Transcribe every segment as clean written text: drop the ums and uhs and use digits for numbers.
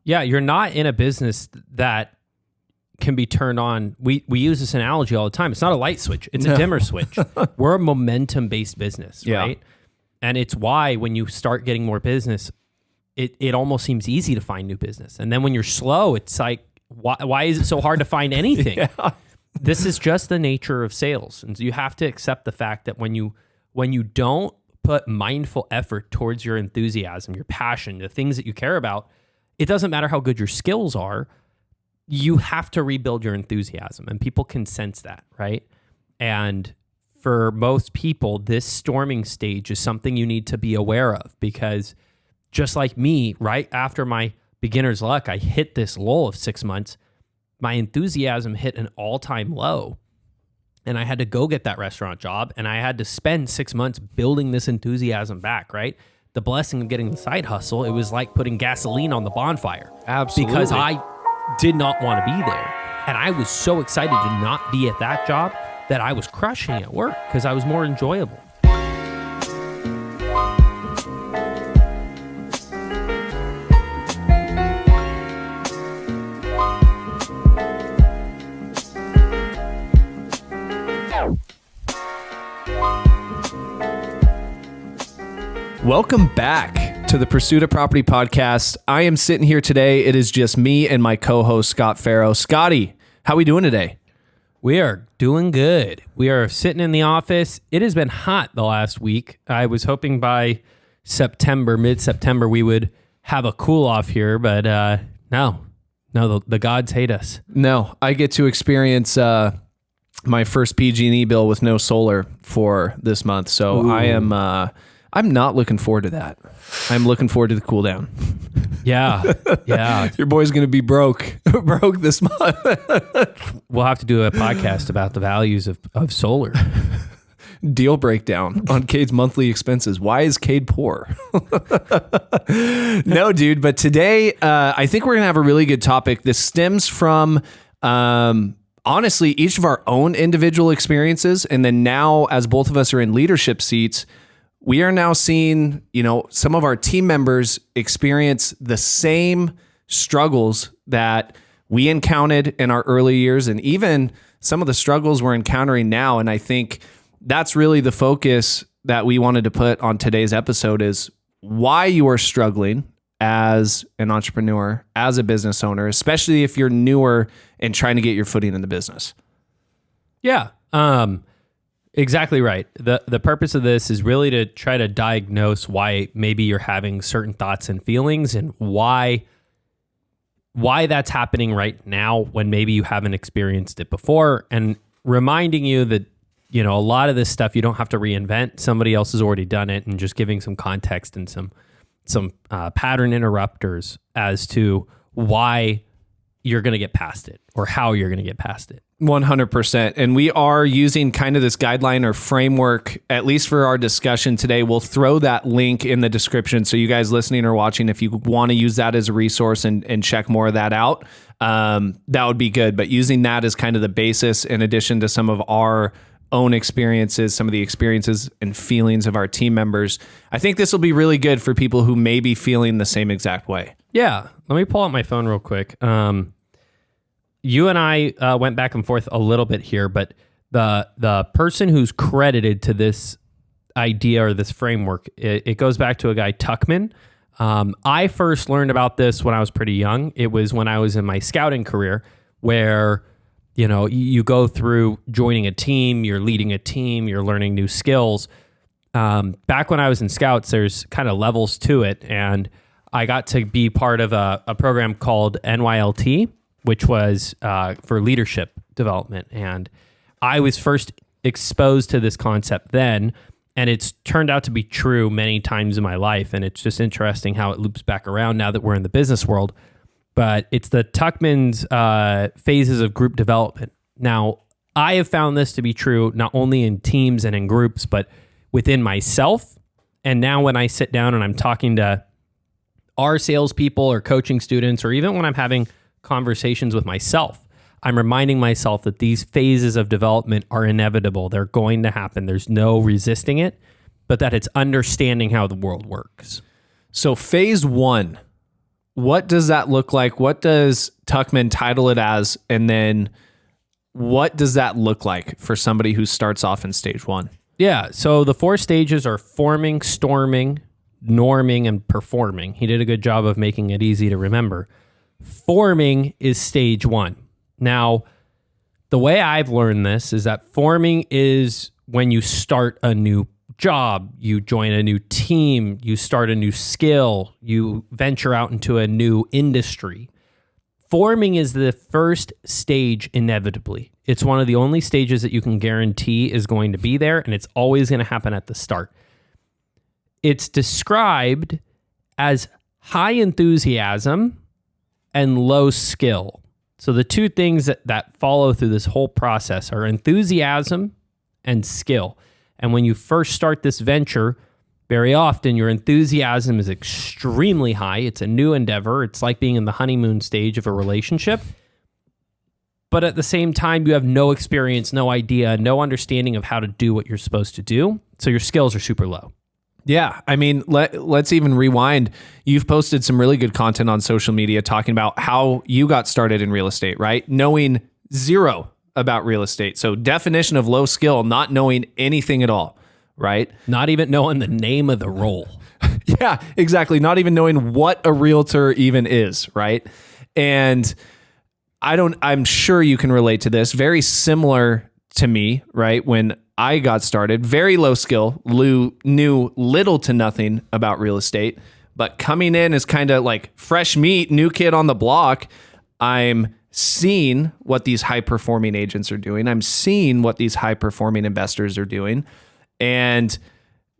Yeah, you're not in a business that can be turned on. We use this analogy all the time. It's not a light switch. It's a dimmer switch. We're a momentum-based business, right? And it's why when you start getting more business, it almost seems easy to find new business. And then when you're slow, it's like, why is it so hard to find anything? This is just the nature of sales. And so you have to accept the fact that when you don't put mindful effort towards your enthusiasm, your passion, the things that you care about, it doesn't matter how good your skills are, you have to rebuild your enthusiasm, and people can sense that, right? And for most people, this storming stage is something you need to be aware of, because just like me, right after my beginner's luck, I hit this lull of 6 months, my enthusiasm hit an all-time low, and I had to go get that restaurant job, and I had to spend 6 months building this enthusiasm back, right? The blessing of getting the side hustle, it was like putting gasoline on the bonfire. Absolutely. Because I did not want to be there. And I was so excited to not be at that job that I was crushing at work because I was more enjoyable. Welcome back to the Pursuit of Property podcast. I am sitting here today. It is just me and my co-host, Scott Farrow. Scotty, how are we doing today? We are doing good. We are sitting in the office. It has been hot the last week. I was hoping by mid-September, we would have a cool off here, but no, the gods hate us. No, I get to experience my first PG&E bill with no solar for this month. So ooh. I'm not looking forward to that. I'm looking forward to the cool down. Yeah. Your boy's going to be broke this month. We'll have to do a podcast about the values of solar. Deal breakdown on Cade's monthly expenses. Why is Cade poor? No, dude. But today, I think we're going to have a really good topic. This stems from, honestly, each of our own individual experiences. And then now, as both of us are in leadership seats, we are now seeing, some of our team members experience the same struggles that we encountered in our early years, and even some of the struggles we're encountering now. And I think that's really the focus that we wanted to put on today's episode, is why you are struggling as an entrepreneur, as a business owner, especially if you're newer and trying to get your footing in the business. Yeah. Exactly right. The purpose of this is really to try to diagnose why maybe you're having certain thoughts and feelings, and why that's happening right now when maybe you haven't experienced it before, and reminding you that, a lot of this stuff you don't have to reinvent. Somebody else has already done it, and just giving some context and some pattern interrupters as to why you're going to get past it, or how you're going to get past it. 100%. And we are using kind of this guideline or framework, at least for our discussion today. We'll throw that link in the description. So you guys listening or watching, if you want to use that as a resource and check more of that out, that would be good. But using that as kind of the basis, in addition to some of our own experiences, some of the experiences and feelings of our team members, I think this will be really good for people who may be feeling the same exact way. Yeah. Let me pull out my phone real quick. You and I went back and forth a little bit here, but the person who's credited to this idea or this framework, it goes back to a guy, Tuckman. I first learned about this when I was pretty young. It was when I was in my scouting career, where you go through joining a team, you're leading a team, you're learning new skills. Back when I was in scouts, there's kind of levels to it, and I got to be part of a program called NYLT, which was for leadership development. And I was first exposed to this concept then, and it's turned out to be true many times in my life. And it's just interesting how it loops back around now that we're in the business world. But it's the Tuckman's phases of group development. Now, I have found this to be true not only in teams and in groups, but within myself. And now when I sit down and I'm talking to our salespeople or coaching students, or even when I'm having conversations with myself, I'm reminding myself that these phases of development are inevitable. They're going to happen. There's no resisting it, but that it's understanding how the world works. So phase one what does that look like? What does Tuckman title it as? And then what does that look like for somebody who starts off in stage one? Yeah. So the 4 stages are forming, storming, norming, and performing. He did a good job of making it easy to remember. Forming is stage 1. Now, the way I've learned this is that forming is when you start a new job, you join a new team, you start a new skill, you venture out into a new industry. Forming is the first stage inevitably. It's one of the only stages that you can guarantee is going to be there, and it's always going to happen at the start. It's described as high enthusiasm and low skill. So the two things that follow through this whole process are enthusiasm and skill. And when you first start this venture, very often your enthusiasm is extremely high. It's a new endeavor. It's like being in the honeymoon stage of a relationship. But at the same time, you have no experience, no idea, no understanding of how to do what you're supposed to do. So your skills are super low. Yeah. I mean, let's even rewind. You've posted some really good content on social media talking about how you got started in real estate, right? Knowing zero about real estate. So definition of low skill, not knowing anything at all, right? Not even knowing the name of the role. Yeah, exactly. Not even knowing what a realtor even is, right? And I'm sure you can relate to this. Very similar to me, right? When I got started, very low skill, knew little to nothing about real estate, but coming in as kind of like fresh meat, new kid on the block, I'm seeing what these high performing agents are doing. I'm seeing what these high performing investors are doing. And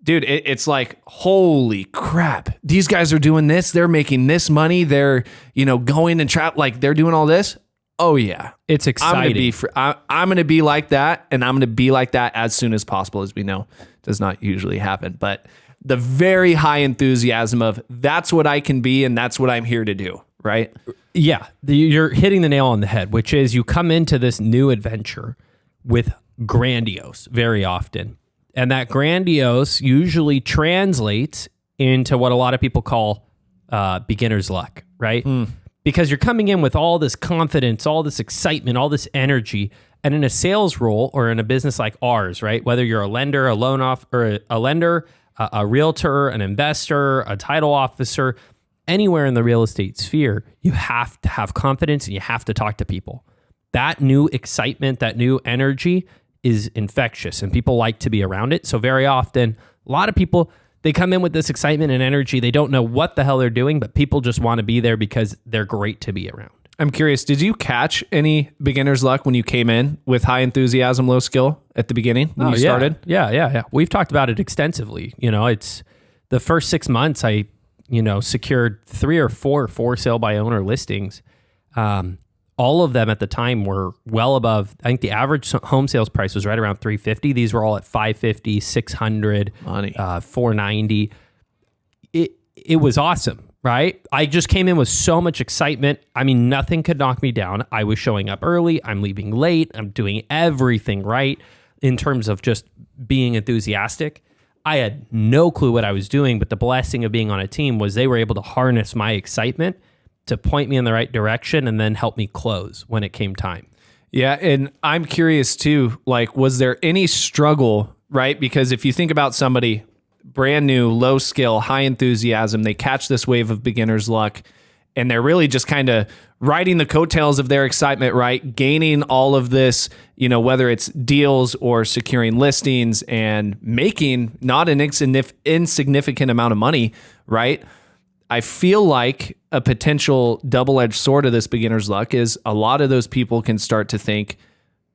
dude, it's like, holy crap, these guys are doing this. They're making this money. They're, going and like they're doing all this. Oh yeah. It's exciting. I'm going to be like that. And I'm going to be like that as soon as possible, as we know does not usually happen, but the very high enthusiasm of that's what I can be. And that's what I'm here to do. Right. Yeah. You're hitting the nail on the head, which is you come into this new adventure with grandiose very often. And that grandiose usually translates into what a lot of people call beginner's luck, right? Because you're coming in with all this confidence, all this excitement, all this energy. And in a sales role or in a business like ours, right? Whether you're a lender, a loan off, or a lender, a realtor, an investor, a title officer, anywhere in the real estate sphere, you have to have confidence and you have to talk to people. That new excitement, that new energy is infectious and people like to be around it. So very often, a lot of people, they come in with this excitement and energy. They don't know what the hell they're doing, but people just want to be there because they're great to be around. I'm curious, did you catch any beginner's luck when you came in with high enthusiasm, low skill at the beginning when you started? Yeah. We've talked about it extensively. It's the first 6 months I secured 3 or 4 for sale by owner listings. All of them at the time were well above, I think the average home sales price was right around $350. These were all at $550, $600, money. $490. It was awesome, right? I just came in with so much excitement. I mean, nothing could knock me down. I was showing up early. I'm leaving late. I'm doing everything right in terms of just being enthusiastic. I had no clue what I was doing, but the blessing of being on a team was they were able to harness my excitement to point me in the right direction and then help me close when it came time. Yeah. And I'm curious too, like, was there any struggle, right? Because if you think about somebody brand new, low skill, high enthusiasm, they catch this wave of beginner's luck and they're really just kind of riding the coattails of their excitement, right? Gaining all of this, whether it's deals or securing listings and making not an insignificant amount of money, right? I feel like a potential double-edged sword of this beginner's luck is a lot of those people can start to think,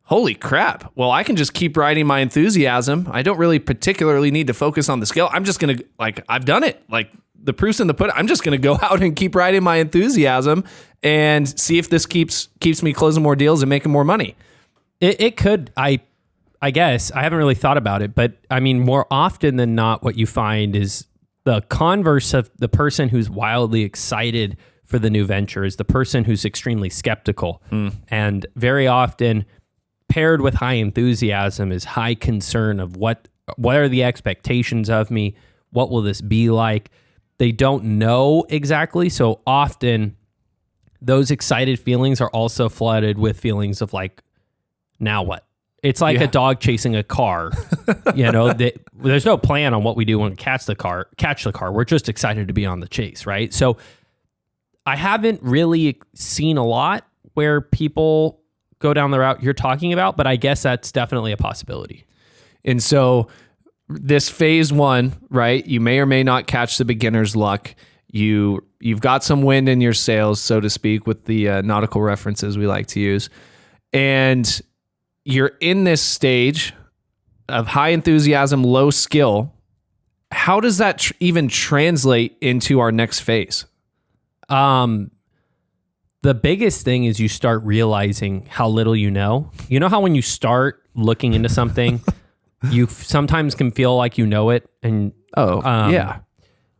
holy crap, well, I can just keep riding my enthusiasm. I don't really particularly need to focus on the skill. I'm just going to, I've done it. Like, the proof's in the pudding. I'm just going to go out and keep riding my enthusiasm and see if this keeps me closing more deals and making more money. It could, I guess. I haven't really thought about it, but I mean, more often than not, what you find is the converse of the person who's wildly excited for the new venture is the person who's extremely skeptical. And very often paired with high enthusiasm is high concern of what are the expectations of me? What will this be like? they don't know exactly. So often those excited feelings are also flooded with feelings of like, now what? It's like a dog chasing a car. There's no plan on what we do when we catch the car. We're just excited to be on the chase, right? So I haven't really seen a lot where people go down the route you're talking about, but I guess that's definitely a possibility. And so this phase one, right? You may or may not catch the beginner's luck. You've got some wind in your sails, so to speak, with the nautical references we like to use. And you're in this stage of high enthusiasm, low skill. How does that even translate into our next phase? The biggest thing is you start realizing how little you know. You know how when you start looking into something, you sometimes can feel like you know it. And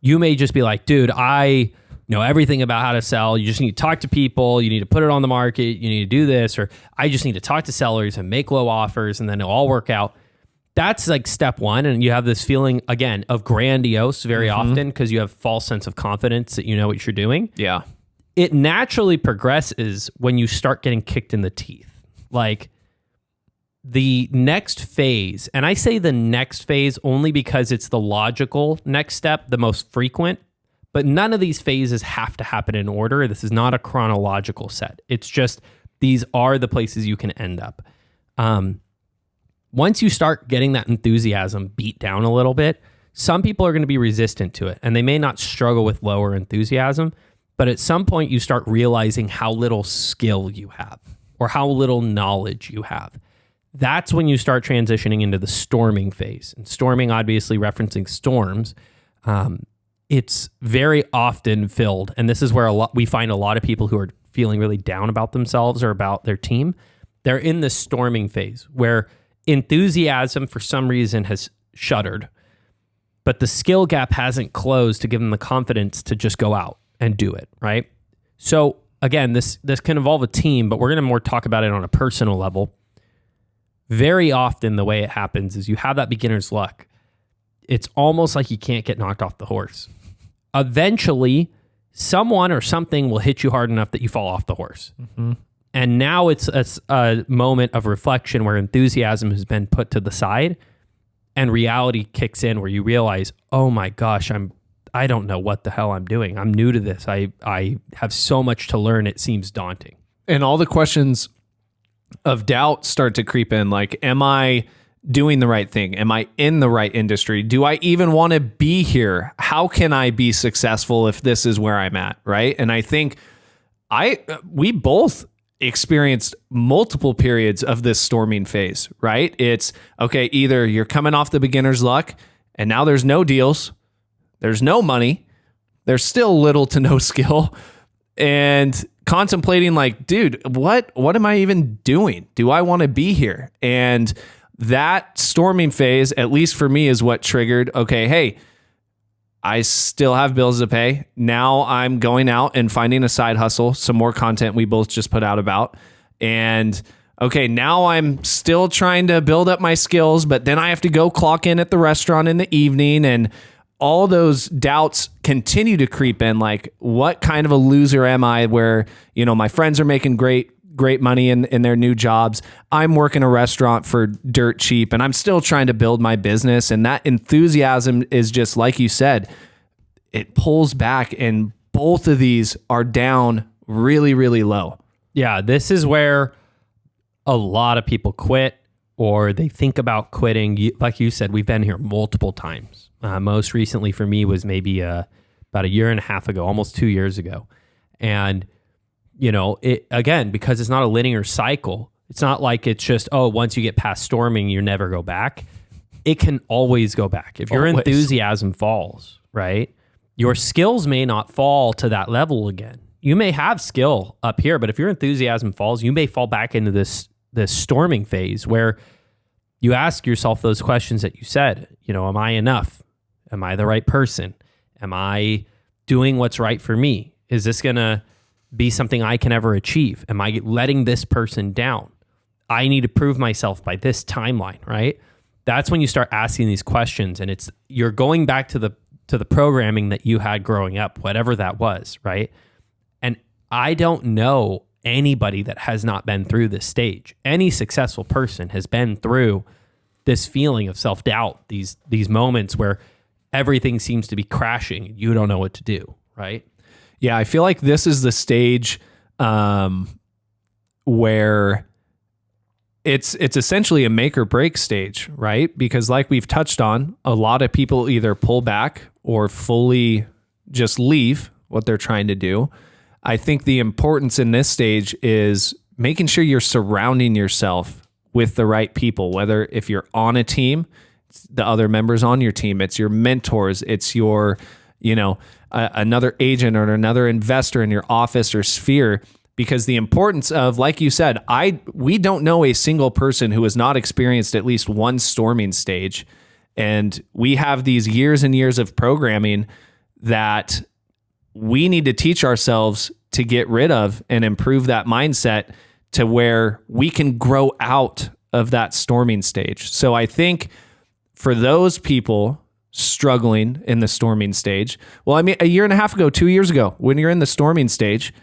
you may just be like, dude, I know everything about how to sell. You just need to talk to people. You need to put it on the market. You need to do this, or I just need to talk to sellers and make low offers and then it'll all work out. That's like step one. And you have this feeling, again, of grandiose very often because you have false sense of confidence that you know what you're doing. Yeah. It naturally progresses when you start getting kicked in the teeth. Like the next phase, and I say the next phase only because it's the logical next step, the most frequent, but none of these phases have to happen in order. This is not a chronological set. It's just these are the places you can end up. Once you start getting that enthusiasm beat down a little bit, some people are going to be resistant to it, and they may not struggle with lower enthusiasm, but at some point you start realizing how little skill you have or how little knowledge you have. That's when you start transitioning into the storming phase. And storming, obviously referencing storms, it's very often filled. And this is where we find a lot of people who are feeling really down about themselves or about their team. They're in the storming phase where enthusiasm for some reason has shuttered, but the skill gap hasn't closed to give them the confidence to just go out and do it, right? So again, this can involve a team, but we're going to more talk about it on a personal level. Very often the way it happens is you have that beginner's luck. It's almost like you can't get knocked off the horse. Eventually, someone or something will hit you hard enough that you fall off the horse. Mm-hmm. And now it's a moment of reflection where enthusiasm has been put to the side and reality kicks in where you realize, oh my gosh, I don't know what the hell I'm doing. I'm new to this. I have so much to learn. It seems daunting. And all the questions of doubt start to creep in. Like, am I doing the right thing? Am I in the right industry? Do I even want to be here? How can I be successful if this is where I'm at? Right. And I think we both experienced multiple periods of this storming phase, right? It's okay. Either you're coming off the beginner's luck and now there's no deals. There's no money. There's still little to no skill, and contemplating like, dude, what am I even doing? Do I want to be here? And that storming phase, at least for me, is what triggered, okay, hey, I still have bills to pay. Now I'm going out and finding a side hustle, some more content we both just put out about. And okay, now I'm still trying to build up my skills, but then I have to go clock in at the restaurant in the evening, and all those doubts continue to creep in. Like, what kind of a loser am I where, my friends are making great money in their new jobs. I'm working a restaurant for dirt cheap and I'm still trying to build my business. And that enthusiasm is just, like you said, it pulls back, and both of these are down really, really low. Yeah. This is where a lot of people quit or they think about quitting. Like you said, we've been here multiple times. Most recently for me was maybe about a year and a half ago, almost 2 years ago. And, it again, because it's not a linear cycle, it's not like it's just, once you get past storming, you never go back. It can always go back. If your enthusiasm falls, right, your skills may not fall to that level again. You may have skill up here, but if your enthusiasm falls, you may fall back into this storming phase where you ask yourself those questions that you said, am I enough? Am I the right person? Am I doing what's right for me? Is this going to be something I can ever achieve? Am I letting this person down? I need to prove myself by this timeline, right? That's when you start asking these questions, and you're going back to to the programming that you had growing up, whatever that was, right? And I don't know anybody that has not been through this stage. Any successful person has been through this feeling of self-doubt, these moments where everything seems to be crashing and you don't know what to do, right? Yeah, I feel like this is the stage where it's essentially a make or break stage, right? Because like we've touched on, a lot of people either pull back or fully just leave what they're trying to do. I think the importance in this stage is making sure you're surrounding yourself with the right people, whether if you're on a team, the other members on your team, it's your mentors, it's your, another agent or another investor in your office or sphere. Because the importance of, like you said, we don't know a single person who has not experienced at least one storming stage. And we have these years and years of programming that we need to teach ourselves to get rid of and improve that mindset to where we can grow out of that storming stage. So I think for those people struggling in the storming stage, well, I mean, a year and a half ago, 2 years ago, when you're in the storming stage,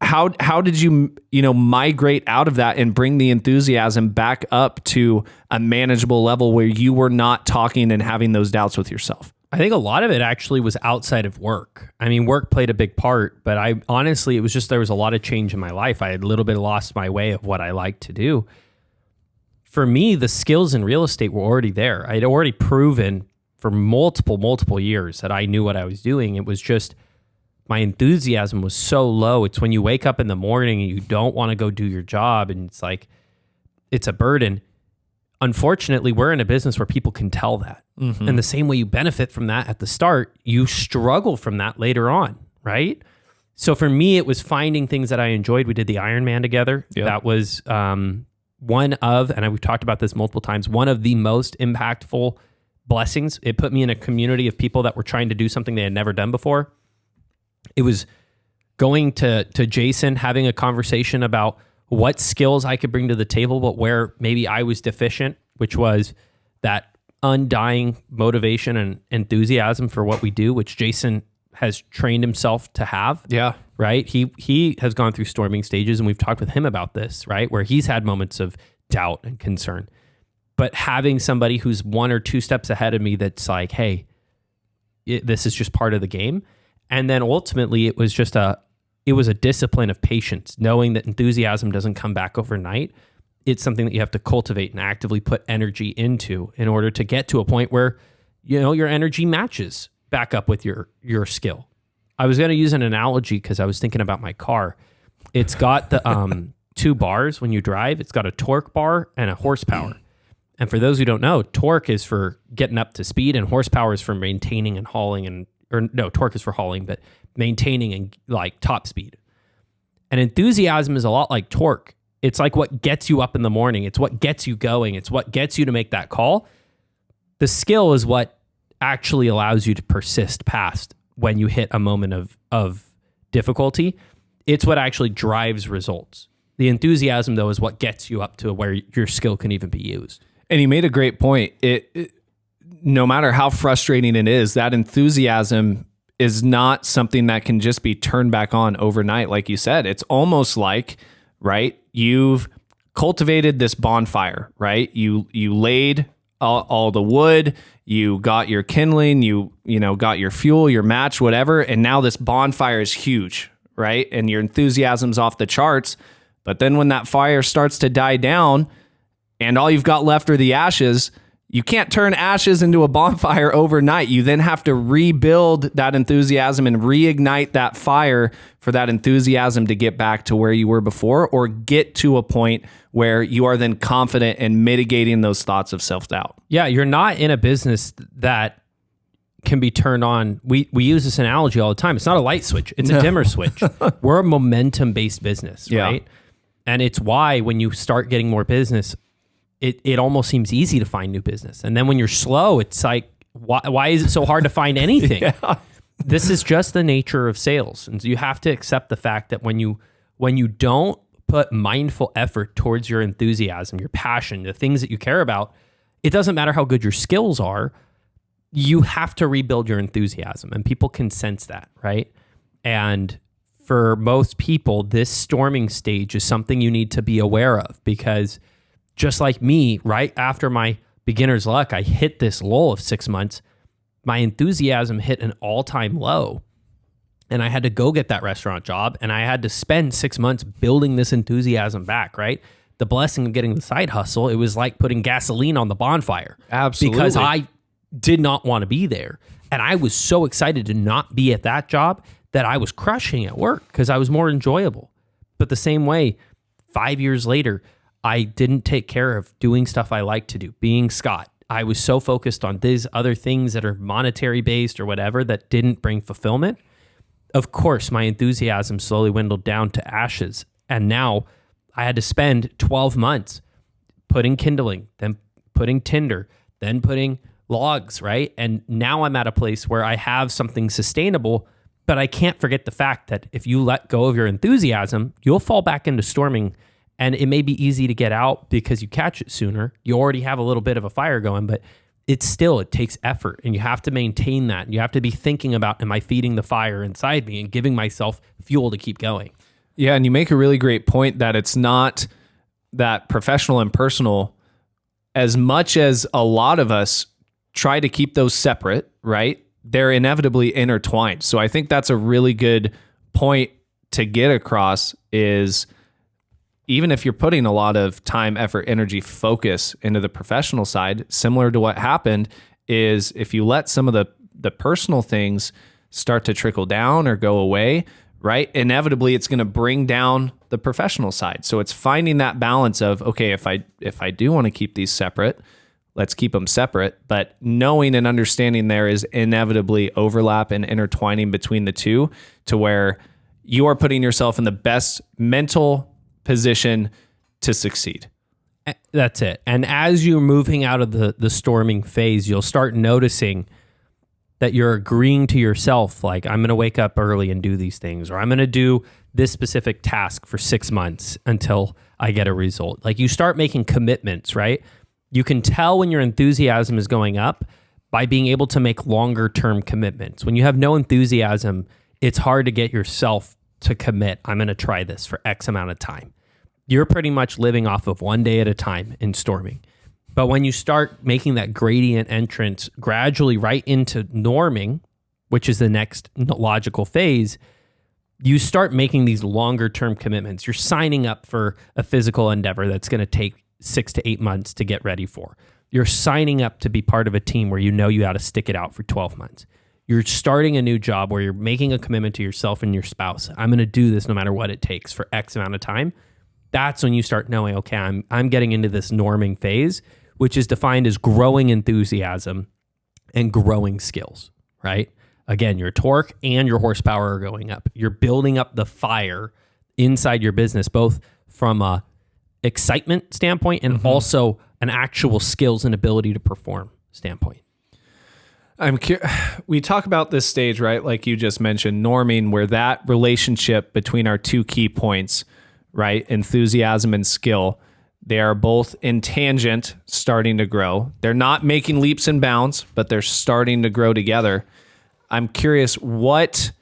how did you migrate out of that and bring the enthusiasm back up to a manageable level where you were not talking and having those doubts with yourself? I think a lot of it actually was outside of work. I mean, work played a big part, but it was just, there was a lot of change in my life. I had a little bit lost my way of what I like to do. For me, the skills in real estate were already there. I had already proven for multiple years that I knew what I was doing. It was just my enthusiasm was so low. It's when you wake up in the morning and you don't want to go do your job and it's like, it's a burden. Unfortunately, we're in a business where people can tell that. Mm-hmm. And the same way you benefit from that at the start, you struggle from that later on, right? So for me, it was finding things that I enjoyed. We did the Ironman together. Yep. That was one of, and we've talked about this multiple times, one of the most impactful blessings. It put me in a community of people that were trying to do something they had never done before. It was going to Jason, having a conversation about what skills I could bring to the table, but where maybe I was deficient, which was that undying motivation and enthusiasm for what we do, which Jason has trained himself to have. Yeah. Right. He has gone through storming stages, and we've talked with him about this, right? Where he's had moments of doubt and concern, but having somebody who's 1 or 2 steps ahead of me, that's like, hey, this is just part of the game. And then ultimately it was just a discipline of patience, knowing that enthusiasm doesn't come back overnight. It's something that you have to cultivate and actively put energy into in order to get to a point where, your energy matches back up with your skill. I was going to use an analogy because I was thinking about my car. It's got the 2 bars when you drive. It's got a torque bar and a horsepower. And for those who don't know, torque is for getting up to speed and horsepower is for maintaining and hauling torque is for hauling, but maintaining and like top speed. And enthusiasm is a lot like torque. It's like what gets you up in the morning. It's what gets you going. It's what gets you to make that call. The skill is what actually allows you to persist past when you hit a moment of difficulty. It's what actually drives results. The enthusiasm, though, is what gets you up to where your skill can even be used. And you made a great point. It no matter how frustrating it is, that enthusiasm is not something that can just be turned back on overnight. Like you said, it's almost like, right, you've cultivated this bonfire, right? You laid all the wood, you got your kindling, you got your fuel, your match, whatever, and now this bonfire is huge, right? And your enthusiasm's off the charts. But then when that fire starts to die down and all you've got left are the ashes, you can't turn ashes into a bonfire overnight. You then have to rebuild that enthusiasm and reignite that fire for that enthusiasm to get back to where you were before, or get to a point where you are then confident in mitigating those thoughts of self-doubt. Yeah, you're not in a business that can be turned on. We use this analogy all the time. It's not a light switch. It's a dimmer switch. We're a momentum-based business, right? Yeah. And it's why when you start getting more business, it almost seems easy to find new business. And then when you're slow, it's like, why is it so hard to find anything? Yeah. This is just the nature of sales. And so you have to accept the fact that when you don't put mindful effort towards your enthusiasm, your passion, the things that you care about, it doesn't matter how good your skills are. you have to rebuild your enthusiasm, and people can sense that, right? And for most people, this storming stage is something you need to be aware of, because just like me, right after my beginner's luck, I hit this lull of 6 months. My enthusiasm hit an all-time low, and I had to go get that restaurant job, and I had to spend 6 months building this enthusiasm back, right? The blessing of getting the side hustle, it was like putting gasoline on the bonfire. Absolutely. Because I did not want to be there. And I was so excited to not be at that job that I was crushing at work because I was more enjoyable. But the same way, 5 years later, I didn't take care of doing stuff I like to do, being Scott. I was so focused on these other things that are monetary based or whatever that didn't bring fulfillment. Of course, my enthusiasm slowly dwindled down to ashes. And now I had to spend 12 months putting Kindling, then putting Tinder, then putting logs, right? And now I'm at a place where I have something sustainable, but I can't forget the fact that if you let go of your enthusiasm, you'll fall back into storming, and it may be easy to get out because you catch it sooner. You already have a little bit of a fire going, but it takes effort, and you have to maintain that. You have to be thinking about, am I feeding the fire inside me and giving myself fuel to keep going? Yeah, and you make a really great point that it's not that professional and personal, as much as a lot of us try to keep those separate, right? They're inevitably intertwined. So I think that's a really good point to get across, is even if you're putting a lot of time, effort, energy, focus into the professional side, similar to what happened, is if you let some of the personal things start to trickle down or go away, right? Inevitably, it's going to bring down the professional side. So it's finding that balance of, okay, if I do want to keep these separate, let's keep them separate, but knowing and understanding there is inevitably overlap and intertwining between the two, to where you are putting yourself in the best mental position to succeed. That's it. And as you're moving out of the storming phase, you'll start noticing that you're agreeing to yourself, like, I'm going to wake up early and do these things, or I'm going to do this specific task for 6 months until I get a result. Like, you start making commitments, right? You can tell when your enthusiasm is going up by being able to make longer term commitments. When you have no enthusiasm, it's hard to get yourself to commit. I'm going to try this for X amount of time. You're pretty much living off of one day at a time in storming. But when you start making that gradient entrance gradually right into norming, which is the next logical phase, you start making these longer term commitments. You're signing up for a physical endeavor that's going to take 6 to 8 months to get ready for. You're signing up to be part of a team where you know you got to stick it out for 12 months. You're starting a new job where you're making a commitment to yourself and your spouse. I'm going to do this no matter what it takes for X amount of time. That's when you start knowing, okay, I'm getting into this norming phase, which is defined as growing enthusiasm and growing skills, right? Again, your torque and your horsepower are going up. You're building up the fire inside your business, both from a excitement standpoint and also an actual skills and ability to perform standpoint. We talk about this stage, right? Like you just mentioned, norming, where that relationship between our two key points, right? Enthusiasm and skill, they are both in tangent, starting to grow. They're not making leaps and bounds, but they're starting to grow together. I'm curious, what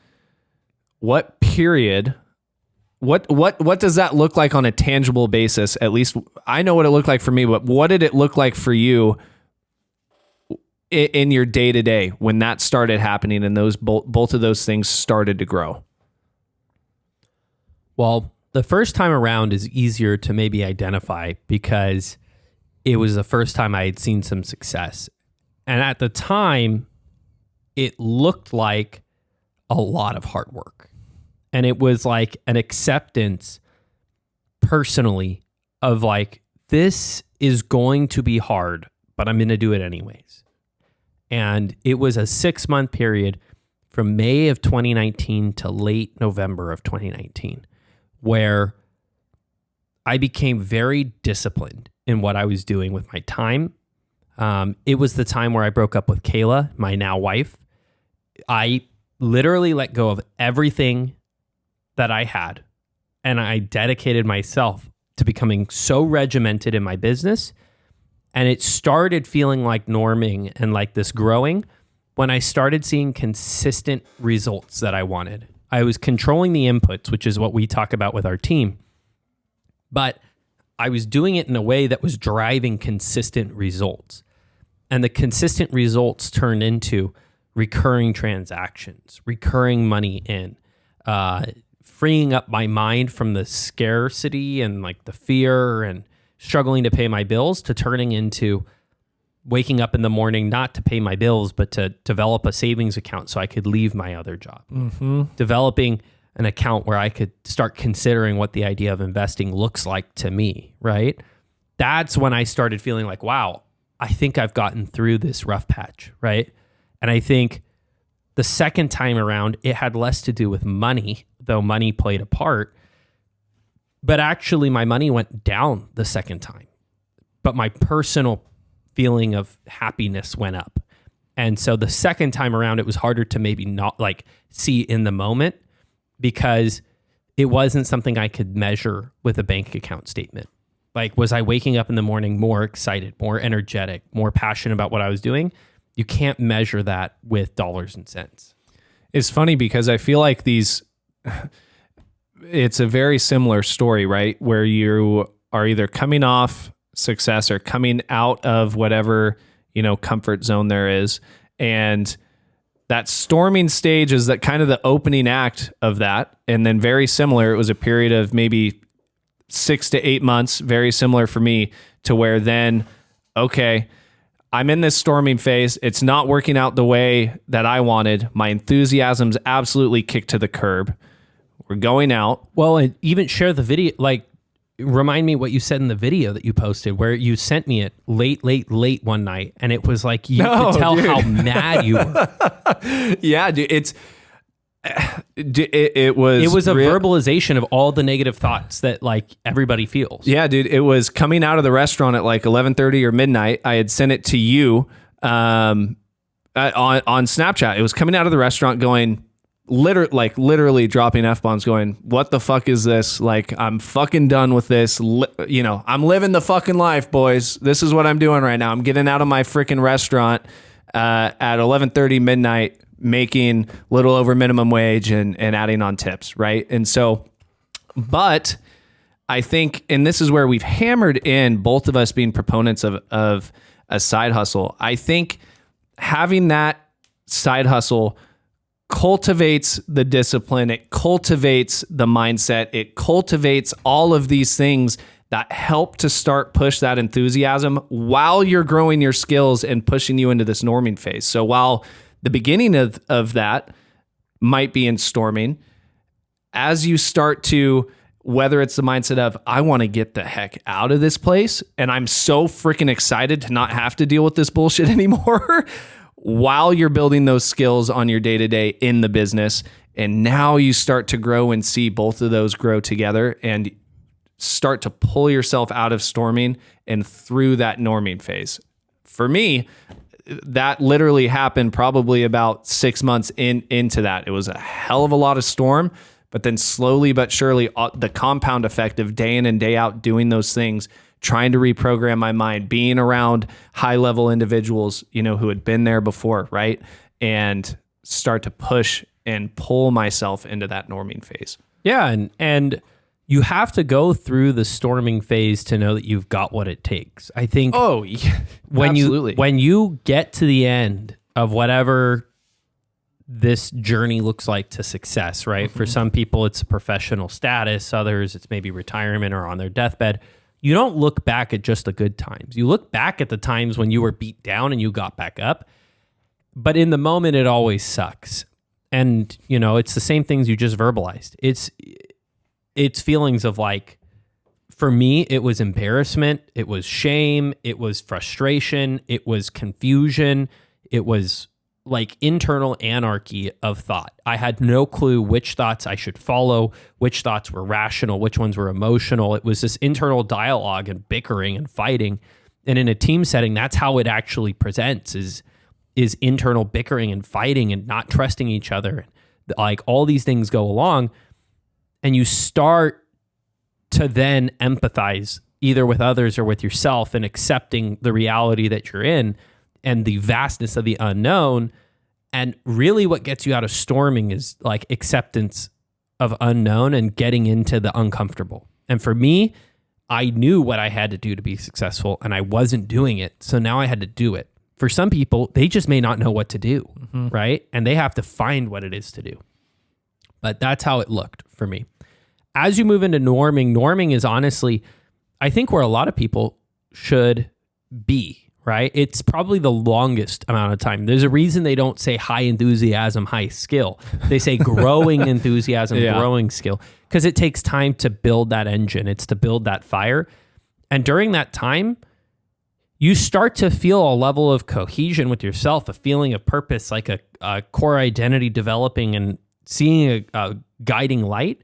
period, what does that look like on a tangible basis? At least I know what it looked like for me, but what did it look like for you in your day to day when that started happening and those both of those things started to grow? Well, the first time around is easier to maybe identify because it was the first time I had seen some success. And at the time, it looked like a lot of hard work. And it was like an acceptance personally of like, this is going to be hard, but I'm going to do it anyways. And it was a 6-month period from May of 2019 to late November of 2019, where I became very disciplined in what I was doing with my time. It was the time where I broke up with Kayla, my now wife. I literally let go of everything that I had, and I dedicated myself to becoming so regimented in my business. And it started feeling like norming and like this growing when I started seeing consistent results that I wanted. I was controlling the inputs, which is what we talk about with our team, but I was doing it in a way that was driving consistent results. And the consistent results turned into recurring transactions, recurring money in, freeing up my mind from the scarcity and like the fear and struggling to pay my bills to turning into waking up in the morning, not to pay my bills, but to develop a savings account so I could leave my other job. Developing an account where I could start considering what the idea of investing looks like to me, right? That's when I started feeling like, wow, I think I've gotten through this rough patch, right? And I think the second time around, it had less to do with money, though money played a part. But actually, my money went down the second time. But my personal feeling of happiness went up. And so the second time around, it was harder to maybe not like see in the moment because it wasn't something I could measure with a bank account statement. Like, was I waking up in the morning more excited, more energetic, more passionate about what I was doing? You can't measure that with dollars and cents. It's funny because I feel like it's a very similar story, right? Where you are either coming off success or coming out of whatever, comfort zone there is. And that storming stage is that kind of the opening act of that. And then very similar, it was a period of maybe 6 to 8 months, very similar for me, to where then, okay, I'm in this storming phase. It's not working out the way that I wanted. My enthusiasm's absolutely kicked to the curb. We're going out. Well, and even share the video, like, remind me what you said in the video that you posted where you sent me it late one night. And it was like, you could tell how mad you were. Yeah, dude, it was a verbalization of all the negative thoughts that like everybody feels. Yeah, dude, it was coming out of the restaurant at like 11:30 or midnight. I had sent it to you on Snapchat. It was coming out of the restaurant going literally dropping F-bombs going, what the fuck is this? Like, I'm fucking done with this. I'm living the fucking life, boys. This is what I'm doing right now. I'm getting out of my freaking restaurant at 11:30 midnight, making little over minimum wage and adding on tips, right? And so, but I think, and this is where we've hammered in, both of us being proponents of a side hustle. I think having that side hustle cultivates the discipline, it cultivates the mindset, it cultivates all of these things that help to push that enthusiasm while you're growing your skills and pushing you into this norming phase. So while the beginning of that might be in storming, as you start to, whether it's the mindset of, I want to get the heck out of this place and I'm so freaking excited to not have to deal with this bullshit anymore, while you're building those skills on your day-to-day in the business. And now you start to grow and see both of those grow together and start to pull yourself out of storming and through that norming phase. For me, that literally happened probably about 6 months into that. It was a hell of a lot of storm, but then slowly but surely, the compound effect of day in and day out doing those things, trying to reprogram my mind, being around high-level individuals, who had been there before, right? And start to push and pull myself into that norming phase. Yeah, and you have to go through the storming phase to know that you've got what it takes. I think absolutely. When you get to the end of whatever this journey looks like to success, right? Mm-hmm. For some people, it's professional status. Others, it's maybe retirement or on their deathbed. You don't look back at just the good times. You look back at the times when you were beat down and you got back up. But in the moment, it always sucks. And, it's the same things you just verbalized. It's feelings of like, for me, it was embarrassment. It was shame. It was frustration. It was confusion. It was like internal anarchy of thought. I had no clue which thoughts I should follow, which thoughts were rational, which ones were emotional. It was this internal dialogue and bickering and fighting. And in a team setting, that's how it actually presents is internal bickering and fighting and not trusting each other. Like all these things go along and you start to then empathize either with others or with yourself and accepting the reality that you're in and the vastness of the unknown. And really what gets you out of storming is like acceptance of unknown and getting into the uncomfortable. And for me, I knew what I had to do to be successful and I wasn't doing it. So now I had to do it. For some people, they just may not know what to do, right? And they have to find what it is to do. But that's how it looked for me. As you move into norming is honestly, I think where a lot of people should be, right? It's probably the longest amount of time. There's a reason they don't say high enthusiasm, high skill. They say growing enthusiasm, growing skill, because it takes time to build that engine. It's to build that fire. And during that time, you start to feel a level of cohesion with yourself, a feeling of purpose, like a core identity developing and seeing a guiding light.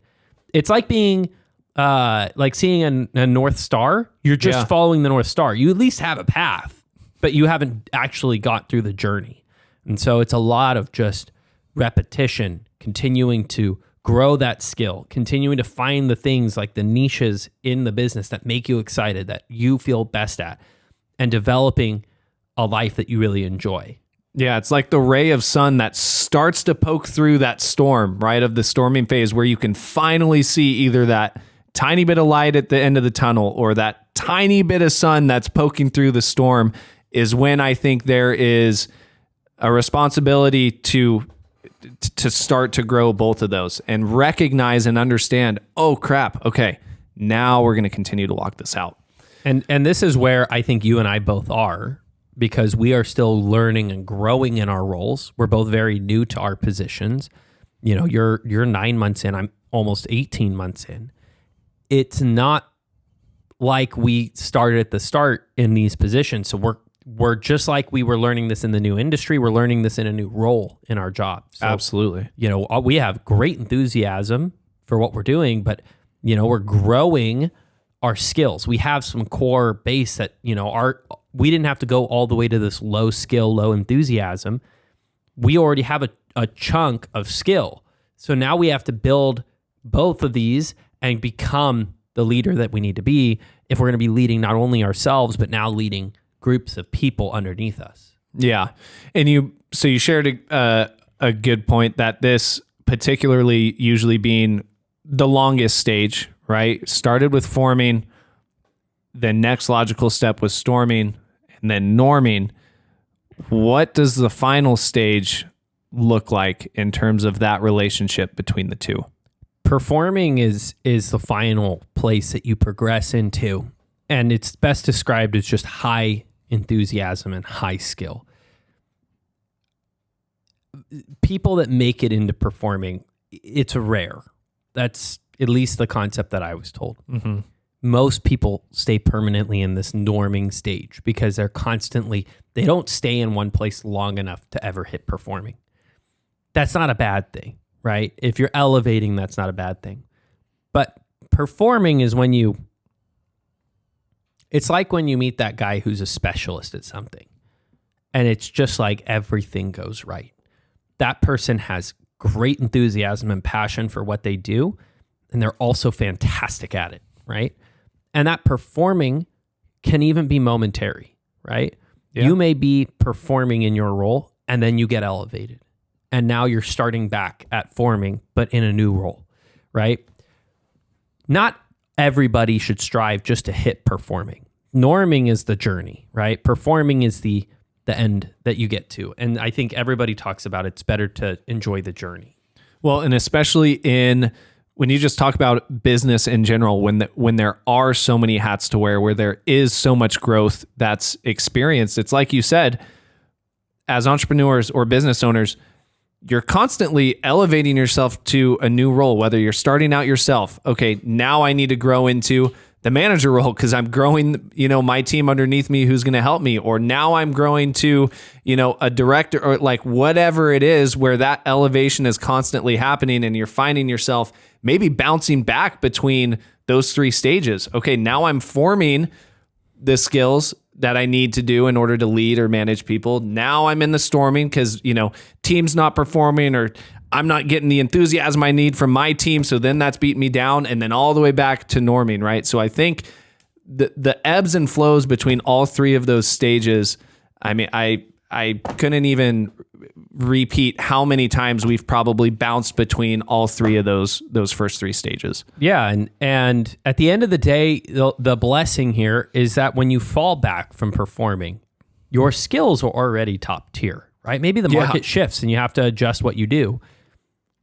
It's like being like seeing a North Star. You're just following the North Star. You at least have a path, but you haven't actually got through the journey. And so it's a lot of just repetition, continuing to grow that skill, continuing to find the things like the niches in the business that make you excited, that you feel best at, and developing a life that you really enjoy. Yeah, it's like the ray of sun that starts to poke through that storm, right, of the storming phase, where you can finally see either that tiny bit of light at the end of the tunnel or that tiny bit of sun that's poking through the storm, is when I think there is a responsibility to start to grow both of those and recognize and understand, oh crap, okay, now we're going to continue to walk this out. And this is where I think you and I both are, because we are still learning and growing in our roles. We're both very new to our positions. You know, you're 9 months in, I'm almost 18 months in. It's not like we started at the start in these positions. So we're just like we were learning this in the new industry. We're learning this in a new role in our job. So, absolutely. You know, we have great enthusiasm for what we're doing, but, you know, we're growing our skills. We have some core base that, you know, we didn't have to go all the way to this low skill, low enthusiasm. We already have a chunk of skill. So now we have to build both of these and become the leader that we need to be if we're going to be leading not only ourselves, but now leading groups of people underneath us. Yeah. And you shared a good point that this particularly usually being the longest stage, right? Started with forming, the next logical step was storming, and then norming. What does the final stage look like in terms of that relationship between the two? Performing is the final place that you progress into, and it's best described as just high enthusiasm and high skill. People that make it into performing, it's rare. That's at least the concept that I was told. Mm-hmm. Most people stay permanently in this norming stage because they don't stay in one place long enough to ever hit performing. That's not a bad thing, right? If you're elevating, that's not a bad thing. But performing is it's like when you meet that guy who's a specialist at something and it's just like everything goes right. That person has great enthusiasm and passion for what they do, and they're also fantastic at it, right? And that performing can even be momentary, right? Yeah. You may be performing in your role and then you get elevated. And now you're starting back at forming, but in a new role, right? Not everybody should strive just to hit performing. Norming is the journey, right? Performing is the end that you get to. And I think everybody talks about it's better to enjoy the journey. Well, and especially when you just talk about business in general, when there are so many hats to wear, where there is so much growth that's experienced, it's like you said, as entrepreneurs or business owners, you're constantly elevating yourself to a new role, whether you're starting out yourself. Okay, now I need to grow into the manager role because I'm growing, my team underneath me who's going to help me. Or now I'm growing to, a director or like whatever it is where that elevation is constantly happening and you're finding yourself maybe bouncing back between those three stages. Okay, now I'm forming the skills that I need to do in order to lead or manage people. Now I'm in the storming because, team's not performing or I'm not getting the enthusiasm I need from my team. So then that's beating me down and then all the way back to norming, right? So I think the ebbs and flows between all three of those stages, I mean, I couldn't even repeat how many times we've probably bounced between all three of those first three stages. Yeah, and at the end of the day, the blessing here is that when you fall back from performing, your skills are already top tier, right? Maybe the market shifts and you have to adjust what you do.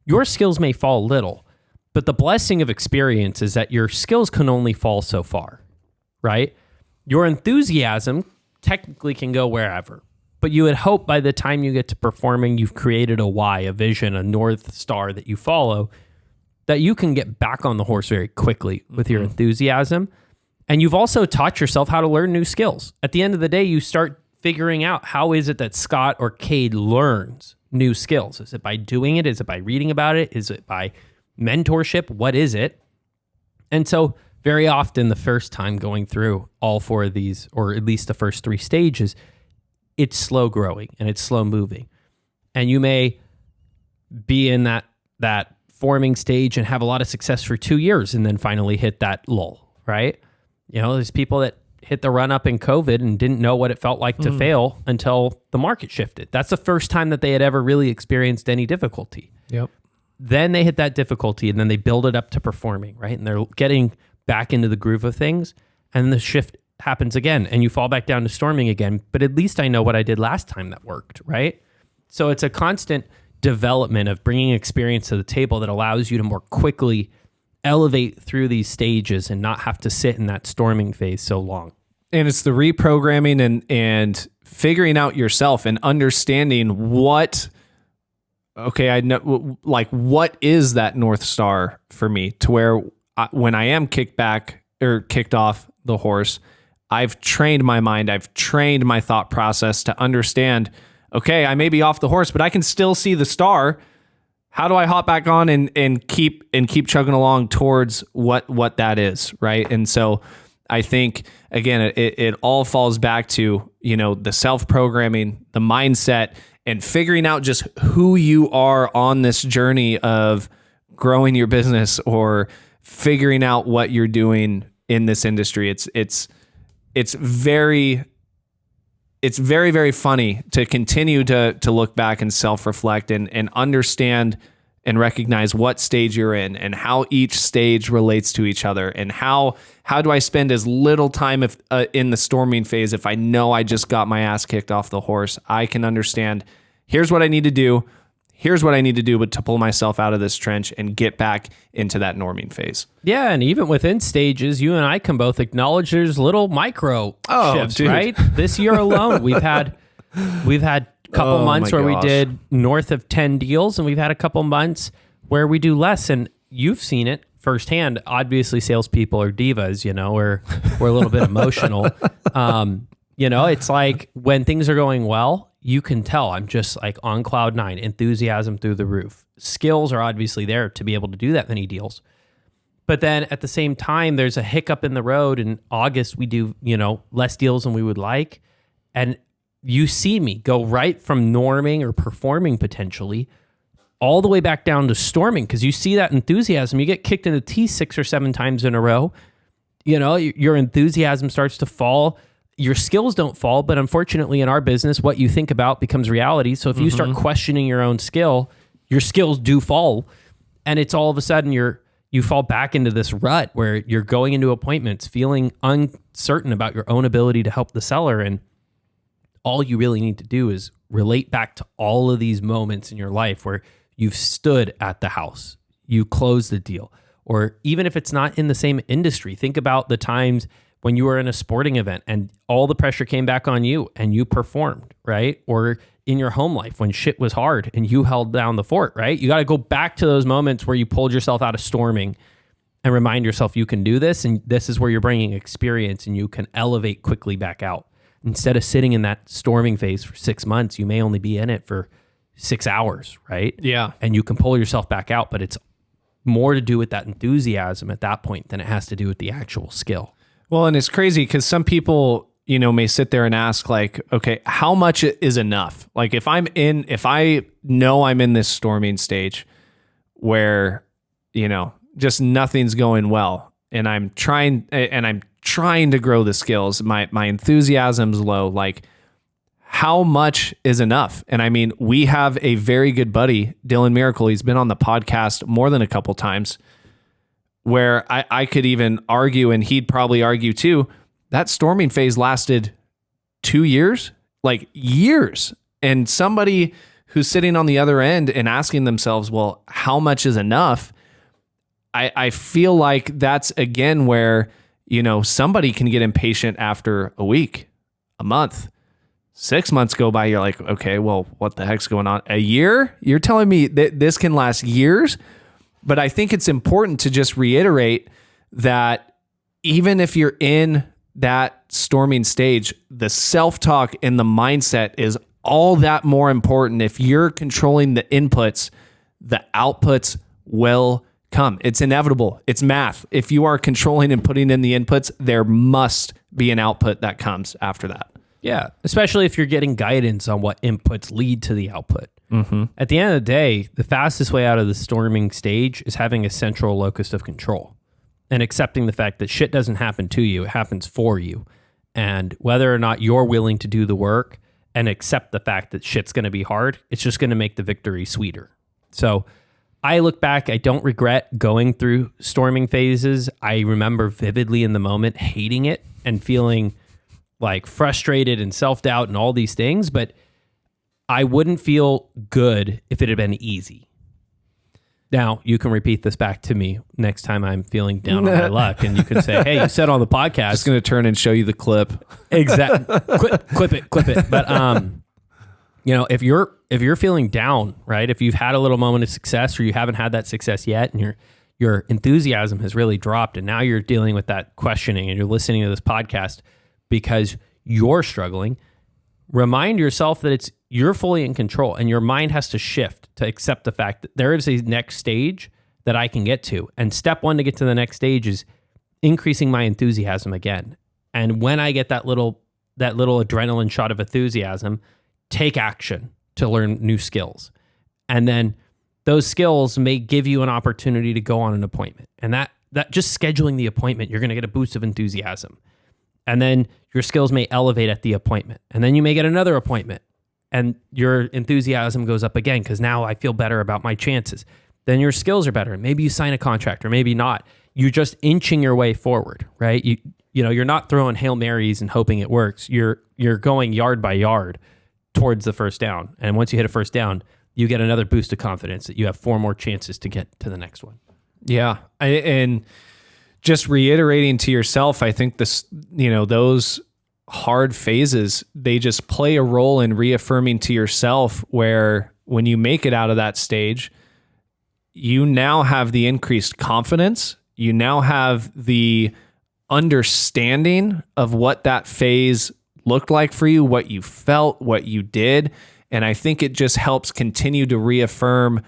Your skills may fall a little, but the blessing of experience is that your skills can only fall so far, right? Your enthusiasm technically can go wherever, but you would hope by the time you get to performing, you've created a why, a vision, a North Star that you follow, that you can get back on the horse very quickly with your enthusiasm. And you've also taught yourself how to learn new skills. At the end of the day, you start figuring out how is it that Scott or Cade learns new skills. Is it by doing it? Is it by reading about it? Is it by mentorship? What is it? And so very often the first time going through all four of these, or at least the first three stages, it's slow growing and it's slow moving. And you may be in that forming stage and have a lot of success for 2 years and then finally hit that lull, right? You know, there's people that hit the run up in COVID and didn't know what it felt like to fail until the market shifted. That's the first time that they had ever really experienced any difficulty. Yep. Then they hit that difficulty and then they build it up to performing, right? And they're getting back into the groove of things, and the shift happens again and you fall back down to storming again. But at least I know what I did last time that worked, right? So it's a constant development of bringing experience to the table that allows you to more quickly elevate through these stages and not have to sit in that storming phase so long. And it's the reprogramming and figuring out yourself and understanding what, okay, I know, like, what is that North Star for me, to where when I am kicked back or kicked off the horse, I've trained my mind, I've trained my thought process to understand, okay, I may be off the horse, but I can still see the star. How do I hop back on and keep chugging along towards what that is, right? And so I think, again, it all falls back to, you know, the self-programming, the mindset, and figuring out just who you are on this journey of growing your business or figuring out what you're doing in this industry. It's very, very funny to continue to look back and self-reflect and understand and recognize what stage you're in and how each stage relates to each other, and how do I spend as little time in the storming phase if I know I just got my ass kicked off the horse. I can understand, here's what I need to do, but to pull myself out of this trench and get back into that norming phase. Yeah, and even within stages, you and I can both acknowledge there's little micro shifts, dude. right? This year alone, we've had a couple months where we did north of 10 deals, and we've had a couple months where we do less. And you've seen it firsthand. Obviously, salespeople are divas, you know, we're a little bit emotional. You know, it's like when things are going well, you can tell I'm just like on cloud nine, enthusiasm through the roof. Skills are obviously there to be able to do that many deals. But then at the same time, there's a hiccup in the road. In August, we do, you know, less deals than we would like. And you see me go right from norming or performing potentially all the way back down to storming, because you see that enthusiasm. You get kicked in the teeth 6 or 7 times in a row. You know, your enthusiasm starts to fall. Your skills don't fall, but unfortunately in our business, what you think about becomes reality. So if you start questioning your own skill, your skills do fall. And it's all of a sudden you fall back into this rut where you're going into appointments feeling uncertain about your own ability to help the seller. And all you really need to do is relate back to all of these moments in your life where you've stood at the house, you closed the deal, or even if it's not in the same industry, think about the times when you were in a sporting event and all the pressure came back on you and you performed, right? Or in your home life when shit was hard and you held down the fort, right? You got to go back to those moments where you pulled yourself out of storming and remind yourself you can do this. And this is where you're bringing experience and you can elevate quickly back out. Instead of sitting in that storming phase for 6 months, you may only be in it for 6 hours, right? Yeah. And you can pull yourself back out, but it's more to do with that enthusiasm at that point than it has to do with the actual skill. Well, and it's crazy because some people, you know, may sit there and ask like, okay, how much is enough? Like if I know I'm in this storming stage where, you know, just nothing's going well and I'm trying to grow the skills, my enthusiasm's low, like how much is enough? And I mean, we have a very good buddy, Dylan Miracle. He's been on the podcast more than a couple times, where I could even argue, and he'd probably argue too, that storming phase lasted 2 years, like years. And somebody who's sitting on the other end and asking themselves, well, how much is enough? I feel like that's again where, somebody can get impatient after a week, a month, 6 months go by. You're like, okay, well, what the heck's going on? A year? You're telling me that this can last years? But I think it's important to just reiterate that even if you're in that storming stage, the self-talk and the mindset is all that more important. If you're controlling the inputs, the outputs will come. It's inevitable. It's math. If you are controlling and putting in the inputs, there must be an output that comes after that. Yeah, especially if you're getting guidance on what inputs lead to the output. Mm-hmm. At the end of the day, the fastest way out of the storming stage is having a central locus of control and accepting the fact that shit doesn't happen to you, it happens for you. And whether or not you're willing to do the work and accept the fact that shit's going to be hard, it's just going to make the victory sweeter. So I look back, I don't regret going through storming phases. I remember vividly in the moment hating it and feeling like frustrated and self-doubt and all these things, but I wouldn't feel good if it had been easy. Now, you can repeat this back to me next time I'm feeling down on my luck, and you can say, hey, you said on the podcast. Just going to turn and show you the clip. Exactly. Clip it. But, if you're feeling down, right, if you've had a little moment of success or you haven't had that success yet and your enthusiasm has really dropped and now you're dealing with that questioning and you're listening to this podcast because you're struggling, remind yourself that you're fully in control and your mind has to shift to accept the fact that there is a next stage that I can get to. And step one to get to the next stage is increasing my enthusiasm again. And when I get that little adrenaline shot of enthusiasm, take action to learn new skills. And then those skills may give you an opportunity to go on an appointment. And that just scheduling the appointment, you're going to get a boost of enthusiasm. And then your skills may elevate at the appointment. And then you may get another appointment and your enthusiasm goes up again because now I feel better about my chances. Then your skills are better. Maybe you sign a contract or maybe not. You're just inching your way forward, right? You're not throwing Hail Marys and hoping it works. You're going yard by yard towards the first down. And once you hit a first down, you get another boost of confidence that you have 4 more chances to get to the next one. Yeah. And just reiterating to yourself, I think those hard phases, they just play a role in reaffirming to yourself where when you make it out of that stage, you now have the increased confidence. You now have the understanding of what that phase looked like for you, what you felt, what you did. And I think it just helps continue to reaffirm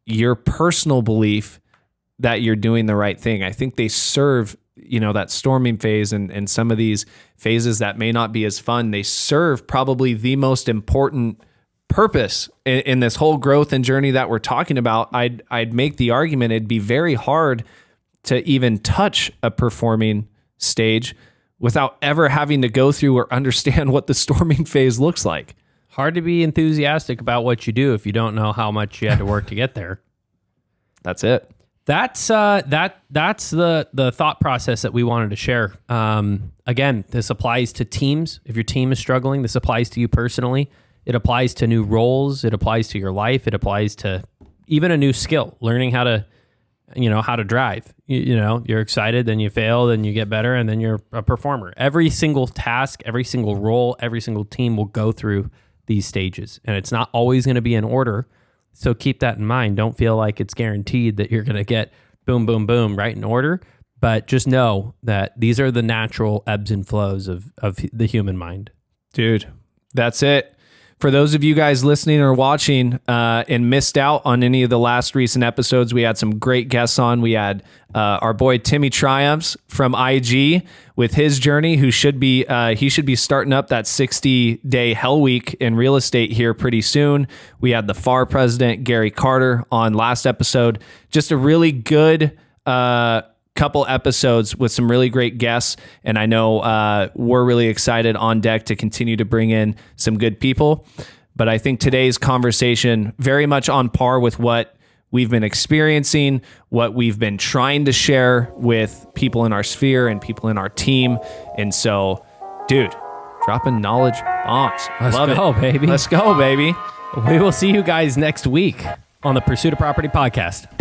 your personal belief that you're doing the right thing. I think they serve, that storming phase and some of these phases that may not be as fun, they serve probably the most important purpose in this whole growth and journey that we're talking about. I'd make the argument it'd be very hard to even touch a performing stage without ever having to go through or understand what the storming phase looks like. Hard to be enthusiastic about what you do if you don't know how much you had to work to get there. That's it. That's the thought process that we wanted to share. Again, this applies to teams. If your team is struggling, this applies to you personally. It applies to new roles. It applies to your life. It applies to even a new skill, learning how to drive. You're excited, then you fail, then you get better, and then you're a performer. Every single task, every single role, every single team will go through these stages, and it's not always going to be in order. So keep that in mind. Don't feel like it's guaranteed that you're going to get boom, boom, boom right in order, but just know that these are the natural ebbs and flows of the human mind. Dude, that's it. For those of you guys listening or watching and missed out on any of the last recent episodes, we had some great guests on. We had our boy Timmy Triumphs from IG with his journey, who should be starting up that 60-day hell week in real estate here pretty soon. We had the FAR president, Gary Carter, on last episode. Just a really good couple episodes with some really great guests, and I know we're really excited on deck to continue to bring in some good people. But I think today's conversation very much on par with what we've been experiencing, what we've been trying to share with people in our sphere and people in our team. And so, dude, dropping knowledge bombs. Let's Love go, it. baby. Let's go, baby. We will see you guys next week on the Pursuit of Property podcast.